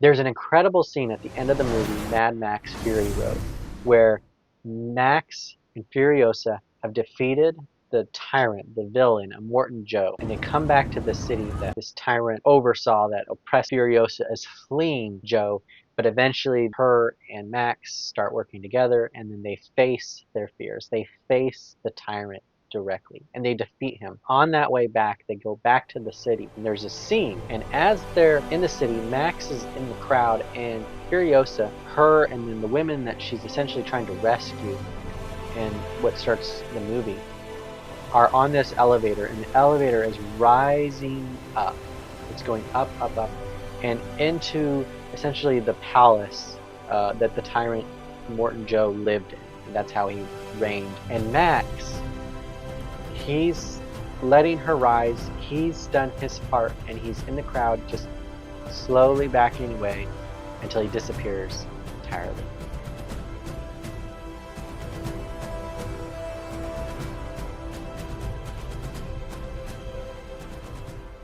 There's an incredible scene at the end of the movie, Mad Max Fury Road, where Max and Furiosa have defeated the tyrant, the villain, Immortan Joe, and they come back to the city that this tyrant oversaw that oppressed Furiosa as fleeing Joe, but eventually her and Max start working together, and then they face their fears. They face the tyrant directly and they defeat him. On that way back, they go back to the city and there's a scene, and as they're in the city, Max is in the crowd and Furiosa, her and then the women that she's essentially trying to rescue and what starts the movie, are on this elevator, and the elevator is rising up. It's going up, up, up, and into essentially the palace that the tyrant Morton Joe lived in. And that's how he reigned. And Max, he's letting her rise. He's done his part, and he's in the crowd just slowly backing away until he disappears entirely.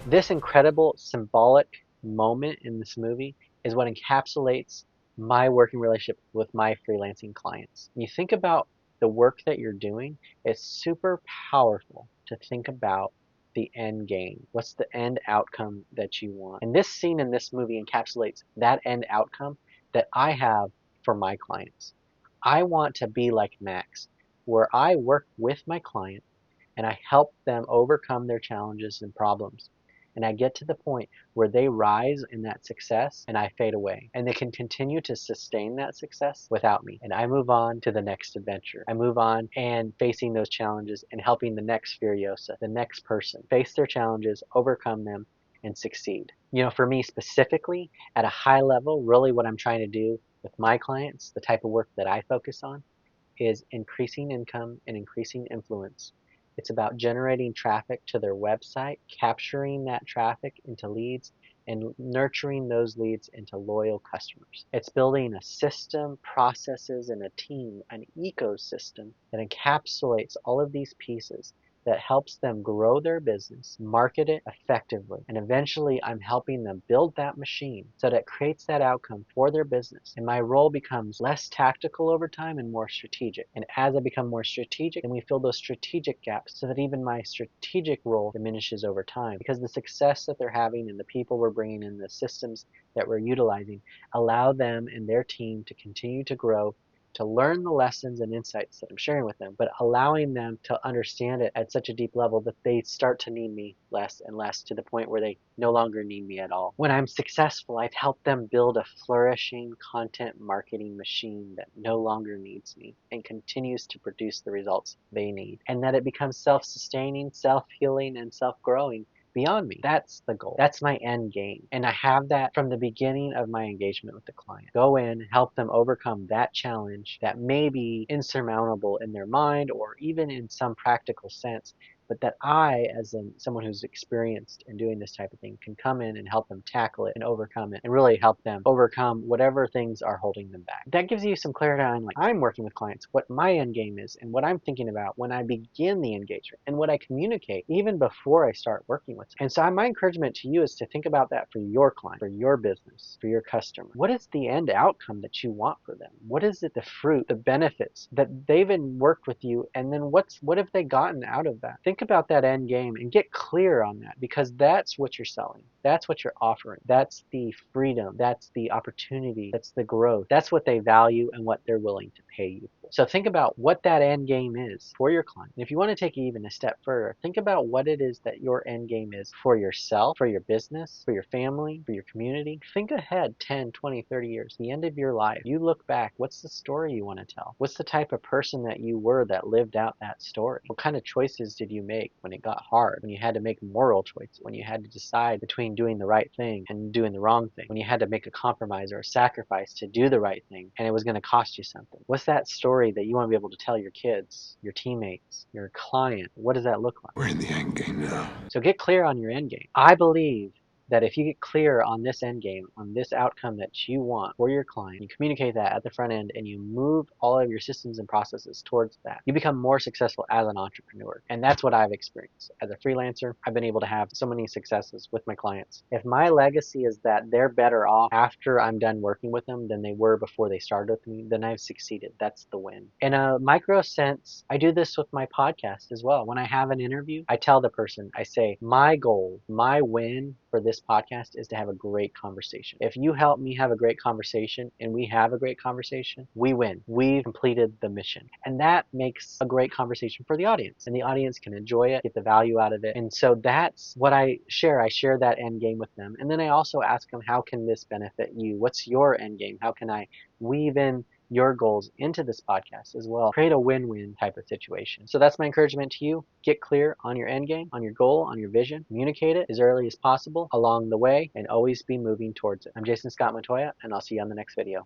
This incredible symbolic moment in this movie is what encapsulates my working relationship with my freelancing clients. When you think about the work that you're doing, it's super powerful to think about the end game. What's the end outcome that you want? And this scene in this movie encapsulates that end outcome that I have for my clients. I want to be like Max, where I work with my client and I help them overcome their challenges and problems. And I get to the point where they rise in that success and I fade away. And they can continue to sustain that success without me. And I move on to the next adventure. I move on and facing those challenges and helping the next Furiosa, the next person, face their challenges, overcome them, and succeed. You know, for me specifically, at a high level, really what I'm trying to do with my clients, the type of work that I focus on, is increasing income and increasing influence. It's about generating traffic to their website, capturing that traffic into leads, and nurturing those leads into loyal customers. It's building a system, processes, and a team, an ecosystem that encapsulates all of these pieces that helps them grow their business, market it effectively, and eventually I'm helping them build that machine so that it creates that outcome for their business. And my role becomes less tactical over time and more strategic. And as I become more strategic, then we fill those strategic gaps so that even my strategic role diminishes over time, because the success that they're having and the people we're bringing in, the systems that we're utilizing, allow them and their team to continue to grow, to learn the lessons and insights that I'm sharing with them, but allowing them to understand it at such a deep level that they start to need me less and less, to the point where they no longer need me at all. When I'm successful, I've helped them build a flourishing content marketing machine that no longer needs me and continues to produce the results they need, and that it becomes self-sustaining, self-healing, and self-growing beyond me. That's the goal. That's my end game. And I have that from the beginning of my engagement with the client. Go in, help them overcome that challenge that may be insurmountable in their mind or even in some practical sense, but that I, as someone who's experienced in doing this type of thing, can come in and help them tackle it and overcome it, and really help them overcome whatever things are holding them back. That gives you some clarity on, like, I'm working with clients, what my end game is, and what I'm thinking about when I begin the engagement, and what I communicate even before I start working with them. And so my encouragement to you is to think about that for your client, for your business, for your customer. What is the end outcome that you want for them? What is it, the fruit, the benefits that they've worked with you, and then what have they gotten out of that? Think about that end game and get clear on that, because that's what you're selling. That's what you're offering. That's the freedom. That's the opportunity. That's the growth. That's what they value and what they're willing to pay you for. So think about what that end game is for your client. And if you want to take it even a step further, think about what it is that your end game is for yourself, for your business, for your family, for your community. Think ahead 10, 20, 30 years, the end of your life. You look back, what's the story you want to tell? What's the type of person that you were that lived out that story? What kind of choices did you make when it got hard? When you had to make moral choices? When you had to decide between doing the right thing and doing the wrong thing? When you had to make a compromise or a sacrifice to do the right thing and it was going to cost you something? What's that story that you want to be able to tell your kids, your teammates, your client? What does that look like? We're in the end game now. So get clear on your end game. I believe that if you get clear on this end game, on this outcome that you want for your client, you communicate that at the front end and you move all of your systems and processes towards that, you become more successful as an entrepreneur. And that's what I've experienced. As a freelancer, I've been able to have so many successes with my clients. If my legacy is that they're better off after I'm done working with them than they were before they started with me, then I've succeeded. That's the win. In a micro sense, I do this with my podcast as well. When I have an interview, I tell the person, I say, my goal, my win for this podcast is to have a great conversation. If you help me have a great conversation and we have a great conversation, we win. We've completed the mission. And that makes a great conversation for the audience. And the audience can enjoy it, get the value out of it. And so that's what I share. I share that end game with them. And then I also ask them, how can this benefit you? What's your end game? How can I weave in your goals into this podcast as well? Create a win-win type of situation. So that's my encouragement to you. Get clear on your end game, on your goal, on your vision. Communicate it as early as possible along the way and always be moving towards it. I'm Jason Scott Montoya, and I'll see you on the next video.